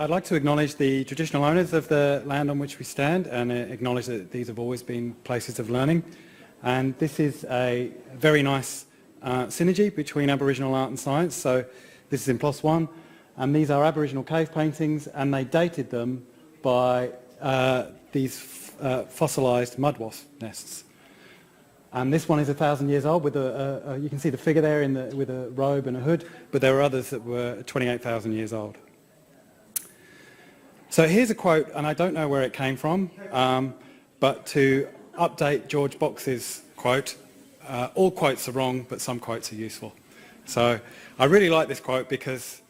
I'd like to acknowledge the traditional owners of the land on which we stand and acknowledge that these have always been places of learning. And this is a very nice synergy between Aboriginal art and science. So this is in +1, and these are Aboriginal cave paintings, and they dated them by these fossilised mud wasp nests. And this one is 1,000 years old with you can see the figure there with a robe and a hood, but there are others that were 28,000 years old. So here's a quote, and I don't know where it came from, but to update George Box's quote, all quotes are wrong, but some quotes are useful. So I really like this quote because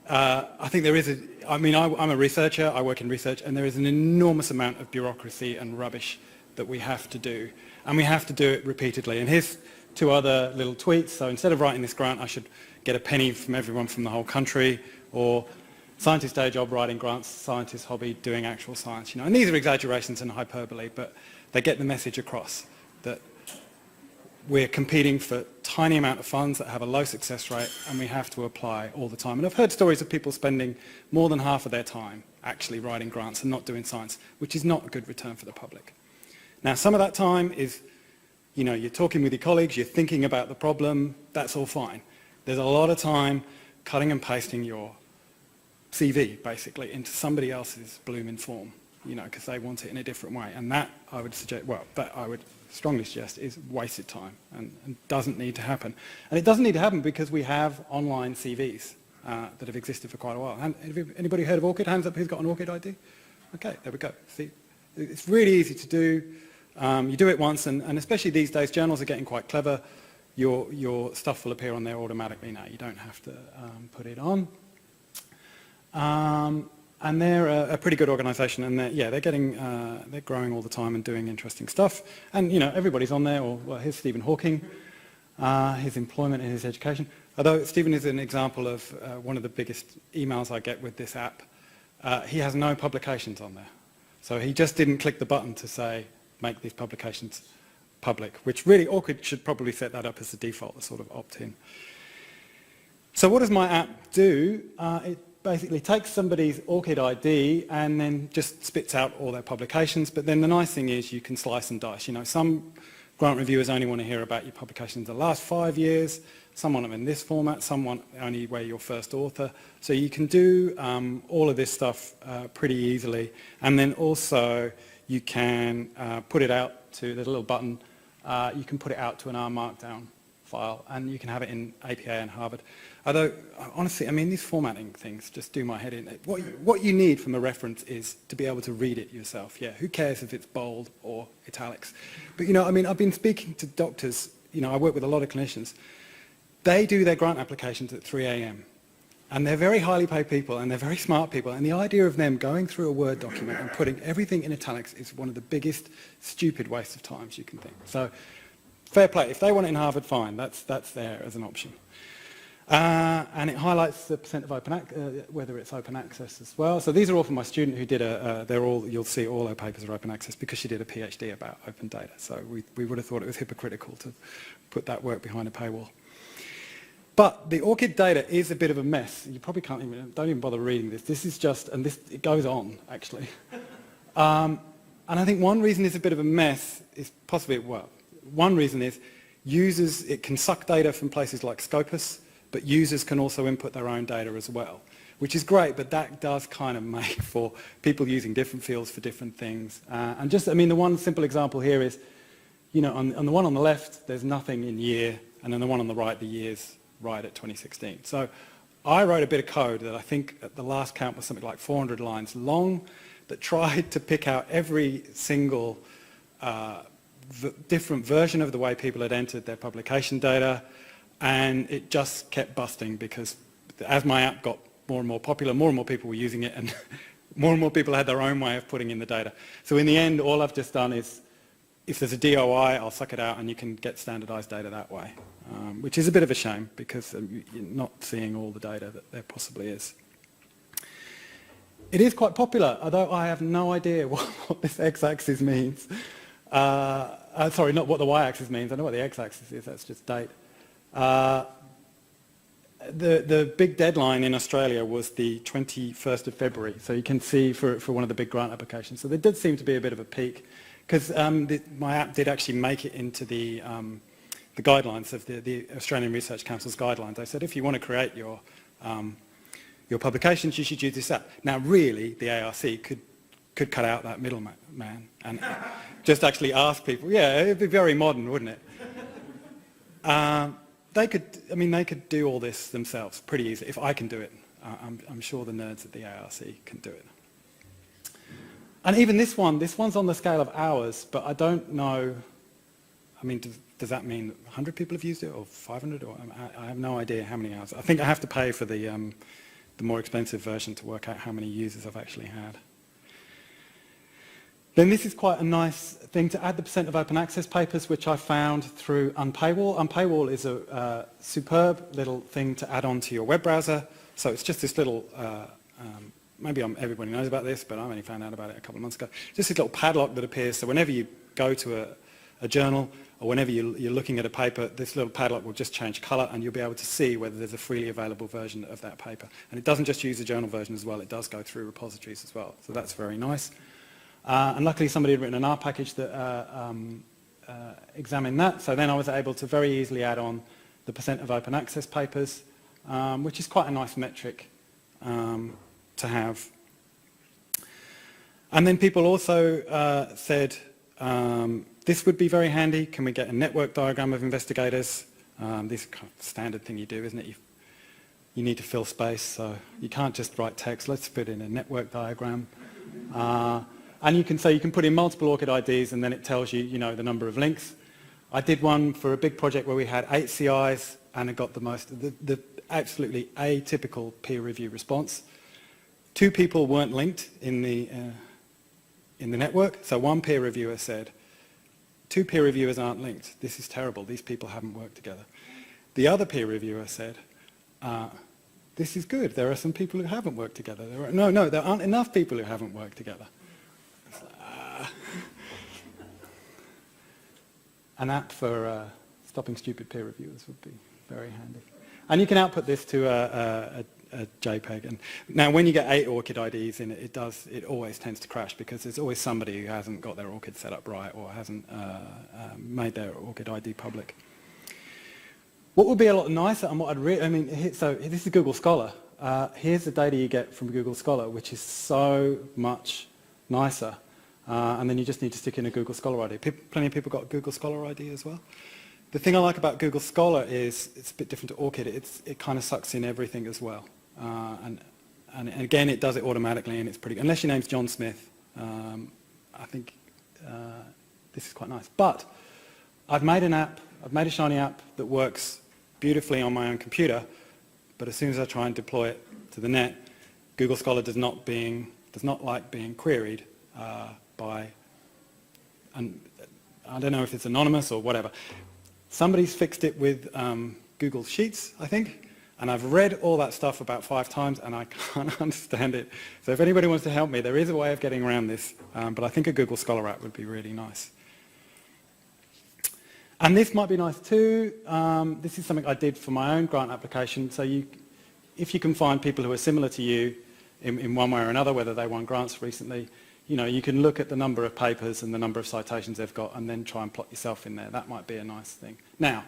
I think there is I'm a researcher, I work in research, and there is an enormous amount of bureaucracy and rubbish that we have to do, and we have to do it repeatedly. And here's 2 other little tweets. So instead of writing this grant, I should get a penny from everyone from the whole country, or scientist day job writing grants, scientist hobby doing actual science. And these are exaggerations and hyperbole, but they get the message across that we're competing for tiny amount of funds that have a low success rate, and we have to apply all the time. And I've heard stories of people spending more than half of their time actually writing grants and not doing science, which is not a good return for the public. Now, some of that time is, you're talking with your colleagues, you're thinking about the problem, that's all fine. There's a lot of time cutting and pasting your CV, basically, into somebody else's blooming form, because they want it in a different way. And that, I would suggest, that I would strongly suggest is wasted time and doesn't need to happen. And it doesn't need to happen because we have online CVs that have existed for quite a while. Anybody heard of ORCID? Hands up who's got an ORCID ID? Okay, there we go. See, it's really easy to do. You do it once, and especially these days, journals are getting quite clever. Your stuff will appear on there automatically now. You don't have to put it on. And they're a pretty good organisation, and they're growing all the time and doing interesting stuff. And everybody's on there. Here's Stephen Hawking, his employment and his education. Although Stephen is an example of one of the biggest emails I get with this app. He has no publications on there, so he just didn't click the button to say make these publications public, which really ORCID should probably set that up as the default, a sort of opt-in. So what does my app do? It basically takes somebody's ORCID ID and then just spits out all their publications. But then the nice thing is you can slice and dice. Some grant reviewers only want to hear about your publications in the last 5 years. Some want them in this format. Some want only where you're first author. So you can do all of this stuff pretty easily. And then also you can put it out to, there's a little button, you can put it out to an R Markdown file, and you can have it in APA and Harvard. Although, honestly, these formatting things just do my head in. What you need from a reference is to be able to read it yourself. Yeah, who cares if it's bold or italics? But, I've been speaking to doctors, I work with a lot of clinicians. They do their grant applications at 3 a.m. And they're very highly paid people, and they're very smart people. And the idea of them going through a Word document and putting everything in italics is one of the biggest stupid wastes of times you can think. So, fair play. If they want it in Harvard, fine. That's there as an option. And it highlights the percent of whether it's open access as well. So these are all from my student who did you'll see all her papers are open access because she did a PhD about open data. So we would have thought it was hypocritical to put that work behind a paywall. But the ORCID data is a bit of a mess. You probably don't even bother reading this. This is just, and it goes on, actually. And I think one reason it's a bit of a mess is possibly, one reason is it can suck data from places like Scopus, but users can also input their own data as well, which is great, but that does kind of make for people using different fields for different things. And just, the one simple example here is, on the one on the left, there's nothing in year, and then the one on the right, the year's right at 2016. So I wrote a bit of code that I think at the last count was something like 400 lines long that tried to pick out every single different version of the way people had entered their publication data, and it just kept busting because as my app got more and more popular, more and more people were using it, and more and more people had their own way of putting in the data. So in the end, all I've just done is, if there's a DOI, I'll suck it out and you can get standardized data that way, which is a bit of a shame because you're not seeing all the data that there possibly is. It is quite popular, although I have no idea what this x-axis means. Sorry, not what the y-axis means. I know what the x-axis is, that's just date. the big deadline in Australia was the 21st of February, so you can see for one of the big grant applications. So there did seem to be a bit of a peak, because my app did actually make it into the guidelines of the Australian Research Council's guidelines. They said if you want to create your publications, you should use this app. Now, really, the ARC could cut out that middleman and just actually ask people. Yeah, it'd be very modern, wouldn't it? They could do all this themselves pretty easily. If I can do it, I'm sure the nerds at the ARC can do it. And even this one's on the scale of hours, but I don't know. I mean, does that mean 100 people have used it, or 500? Or I have no idea how many hours. I think I have to pay for the more expensive version to work out how many users I've actually had. Then this is quite a nice thing to add the % of open access papers, which I found through Unpaywall. Unpaywall is a superb little thing to add on to your web browser. So it's just this little, maybe everybody knows about this, but I only found out about it a couple of months ago. Just this little padlock that appears, so whenever you go to a journal, or whenever you're looking at a paper, this little padlock will just change colour, and you'll be able to see whether there's a freely available version of that paper. And it doesn't just use the journal version as well, it does go through repositories as well. So that's very nice. And luckily somebody had written an R package that examined that, so then I was able to very easily add on the % of open access papers, which is quite a nice metric to have. And then people also said, this would be very handy, can we get a network diagram of investigators? This is kind of standard thing you do, isn't it? You need to fill space, so you can't just write text, let's put in a network diagram. And you can put in multiple ORCID IDs, and then it tells you, the number of links. I did one for a big project where we had 8 CIs, and it got the absolutely atypical peer review response. 2 people weren't linked in the network, so one peer reviewer said, 2 peer reviewers aren't linked. This is terrible. These people haven't worked together. The other peer reviewer said, this is good. There are some people who haven't worked together. No, there aren't enough people who haven't worked together. An app for stopping stupid peer reviewers would be very handy. And you can output this to a JPEG. And now when you get 8 ORCID IDs in it, it always tends to crash, because there's always somebody who hasn't got their ORCID set up right, or hasn't made their ORCID ID public. What would be a lot nicer, and what so this is Google Scholar. Here's the data you get from Google Scholar, which is so much nicer. And then you just need to stick in a Google Scholar ID. Plenty of people got Google Scholar ID as well. The thing I like about Google Scholar is it's a bit different to ORCID. It kind of sucks in everything as well. And again, it does it automatically, and it's pretty, unless your name's John Smith, I think this is quite nice. But I've made an app, I've made a Shiny app that works beautifully on my own computer, but as soon as I try and deploy it to the net, Google Scholar does not like being queried by, and I don't know if it's anonymous or whatever. Somebody's fixed it with Google Sheets, I think, and I've read all that stuff about 5 times, and I can't understand it. So if anybody wants to help me, there is a way of getting around this, but I think a Google Scholar app would be really nice. And this might be nice too. This is something I did for my own grant application. So if you can find people who are similar to you in one way or another, whether they won grants recently, you can look at the number of papers and the number of citations they've got, and then try and plot yourself in there. That might be a nice thing. Now,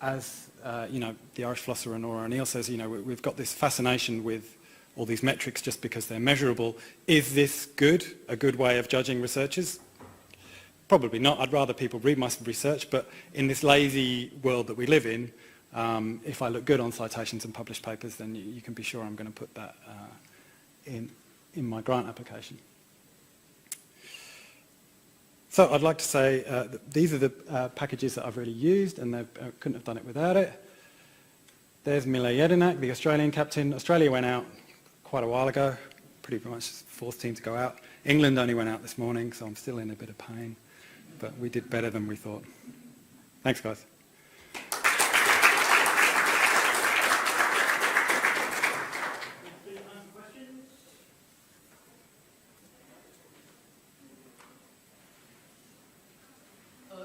as the Irish philosopher Nora O'Neill says, we've got this fascination with all these metrics just because they're measurable. Is this good? A good way of judging researchers? Probably not. I'd rather people read my research, but in this lazy world that we live in, if I look good on citations and published papers, then you can be sure I'm going to put that in my grant application. So I'd like to say that these are the packages that I've really used, and I couldn't have done it without it. There's Mile Jedinak, the Australian captain. Australia went out quite a while ago, pretty much the 4th team to go out. England only went out this morning, so I'm still in a bit of pain, but we did better than we thought. Thanks, guys.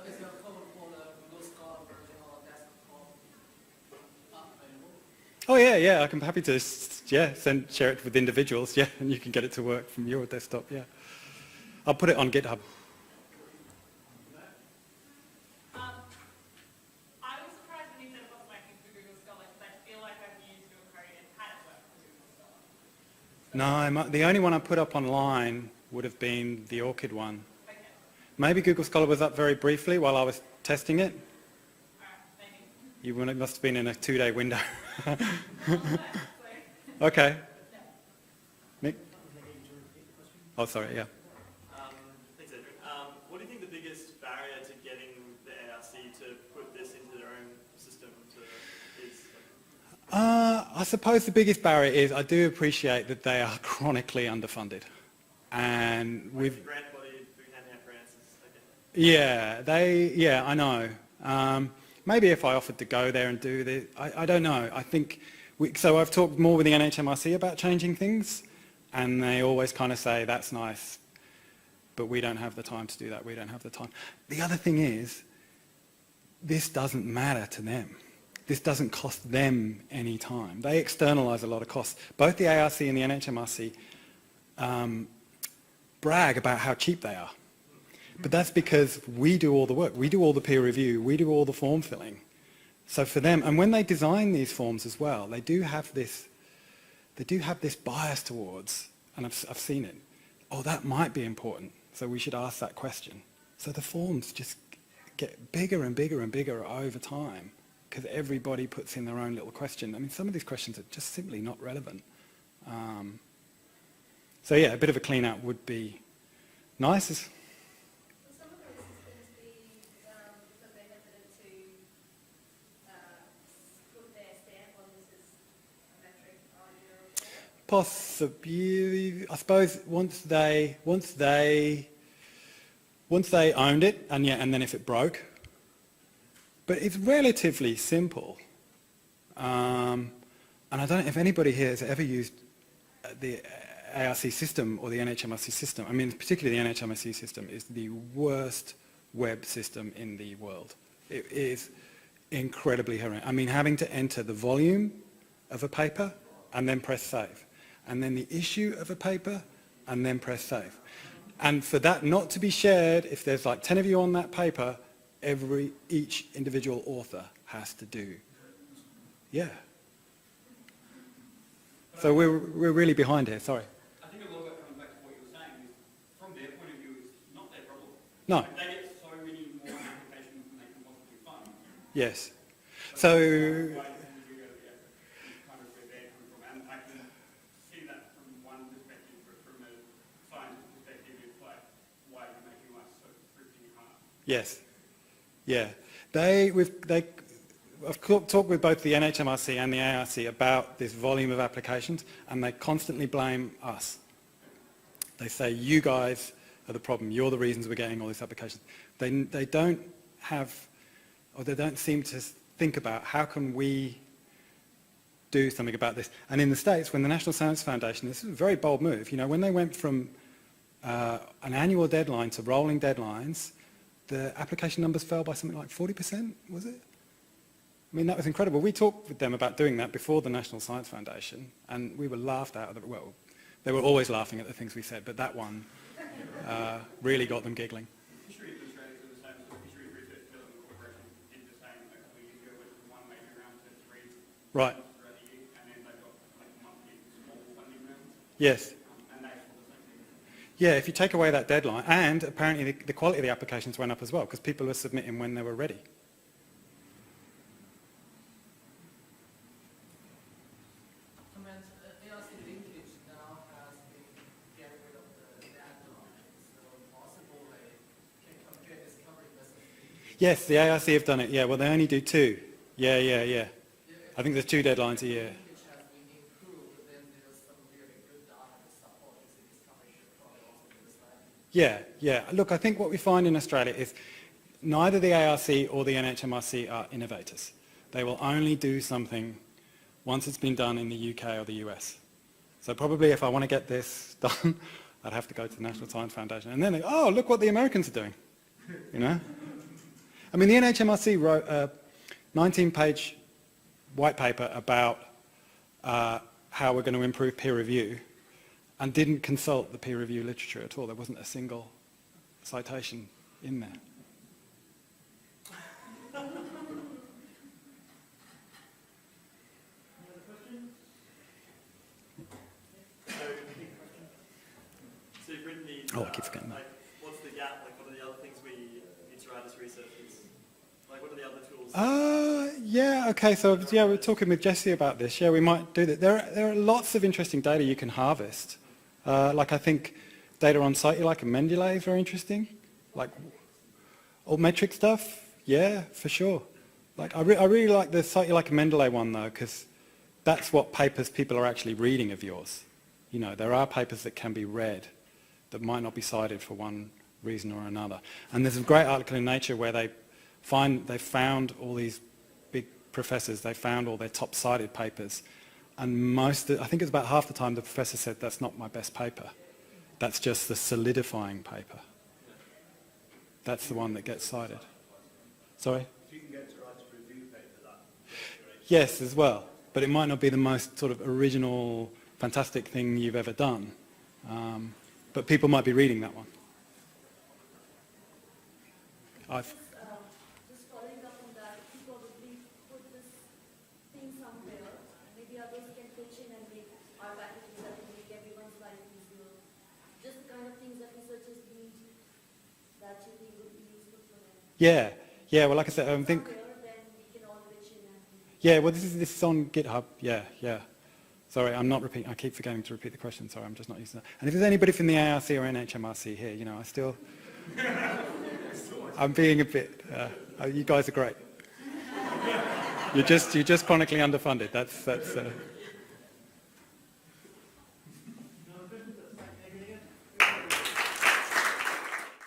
Is your code for the Google Scholar version or desktop available? Oh yeah, I'm happy to share it with individuals, and you can get it to work from your desktop, yeah. I'll put it on GitHub. I was surprised when you said it wasn't working for Google Scholar because I feel like I've used your code and had it work for Google Scholar. No, the only one I put up online would have been the ORCID one. Okay. Maybe Google Scholar was up very briefly while I was testing it. Maybe. You must have been in a 2-day window. So, Okay. Nick? Oh, sorry, yeah. Thanks, Andrew. What do you think the biggest barrier to getting the ARC to put this into their own system is? I suppose the biggest barrier is I do appreciate that they are chronically underfunded. And with The grant body handing out grants is okay. yeah, I know. Maybe if I offered to go there and do this, I don't know. I think, so I've talked more with the NHMRC about changing things, and they always kind of say, that's nice, but we don't have the time to do that, we don't have the time. The other thing is, this doesn't matter to them. This doesn't cost them any time. They externalise a lot of costs. Both the ARC and the NHMRC brag about how cheap they are. But that's because we do all the work. We do all the peer review. We do all the form filling. So for them, and when they design these forms as well, they do have this bias towards, and I've seen it, oh, that might be important, so we should ask that question. So the forms just get bigger and bigger and bigger over time because everybody puts in their own little question. I mean, some of these questions are just simply not relevant. So yeah, a bit of a clean out would be nice. Possibly, I suppose once they owned it, and then if it broke, but it's relatively simple. And I don't know if anybody here has ever used the ARC system or the NHMRC system. I mean, particularly the NHMRC system is the worst web system in the world. It is incredibly horrendous. I mean, having to enter the volume of a paper and then press save, and then the issue of a paper and then press save. And for that not to be shared, if there's like 10 of you on that paper, each individual author has to do. Yeah. So we're really behind here, sorry. I think a lot of it comes back to what you were saying is, from their point of view, it's not their problem. No. They get so many more applications than they can possibly fund. Yes. So And I can see that from one perspective, but from a scientist perspective, it's like, why are you making life so freaking hard? yes. Yeah. I've talked with both the NHMRC and the ARC about this volume of applications, and they constantly blame us. They say, you guys are the problem. You're the reasons we're getting all these applications. They don't seem to think about how can we do something about this. And in the States, when the National Science Foundation, this is a very bold move, when they went from an annual deadline to rolling deadlines, the application numbers fell by something like 40%, was it? I mean, that was incredible. We talked with them about doing that before the National Science Foundation, and we were laughed out of it. Well, they were always laughing at the things we said, but that one really got them giggling. Fisheries Australia is the same, so Fisheries Research Development Corporation did the same a couple of years ago, went from one major round to three Right. throughout the year, and then they got like monthly small funding rounds, Yes. and they saw the same thing. Yeah, if you take away that deadline, and apparently the quality of the applications went up as well, because people were submitting when they were ready. Yes, the ARC have done it. Yeah, well, they only do 2. Yeah. I think there's 2 deadlines a year. Yeah. Look, I think what we find in Australia is neither the ARC or the NHMRC are innovators. They will only do something once it's been done in the UK or the US. So probably if I want to get this done, I'd have to go to the National Science Foundation. And then they, oh, look what the Americans are doing, I mean, the NHMRC wrote a 19-page white paper about how we're going to improve peer review, and didn't consult the peer review literature at all. There wasn't a single citation in there. So you've written these, Oh, I keep forgetting that. like, what's the gap? Like, what are the other things we need to write as researchers? Like, what are the other tools? Yeah, okay, so yeah, we're talking with Jesse about this. Yeah, we might do that. There are lots of interesting data you can harvest. Like I think data on site, like a Mendeley is very interesting. Like altmetric stuff, yeah, for sure. Like I really like the site like a Mendeley one though, because that's what papers people are actually reading of yours. You know, there are papers that can be read that might not be cited for one reason or another. And there's a great article in Nature where they found all these big professors, they found all their top cited papers, and I think it's about half the time the professor said, that's not my best paper. That's just the solidifying paper. That's the one that gets cited. Sorry? If you can get to write a review paper, that. Yes, as well. But it might not be the most sort of original, fantastic thing you've ever done. But people might be reading that one. Just following up on that, if you probably put this thing somewhere, maybe others can pitch in and make our packages that will make everyone's life easier. Just the kind of things that researchers need that you think would be useful for them. Yeah, well, like I said, I think... Somewhere, then we can all pitch in and... Yeah, well, this is on GitHub. Yeah. Sorry, I'm not repeating. I keep forgetting to repeat the question. Sorry, I'm just not using that. And if there's anybody from the ARC or NHMRC here, you know, I still... I'm being a bit... you guys are great. You're just chronically underfunded. That's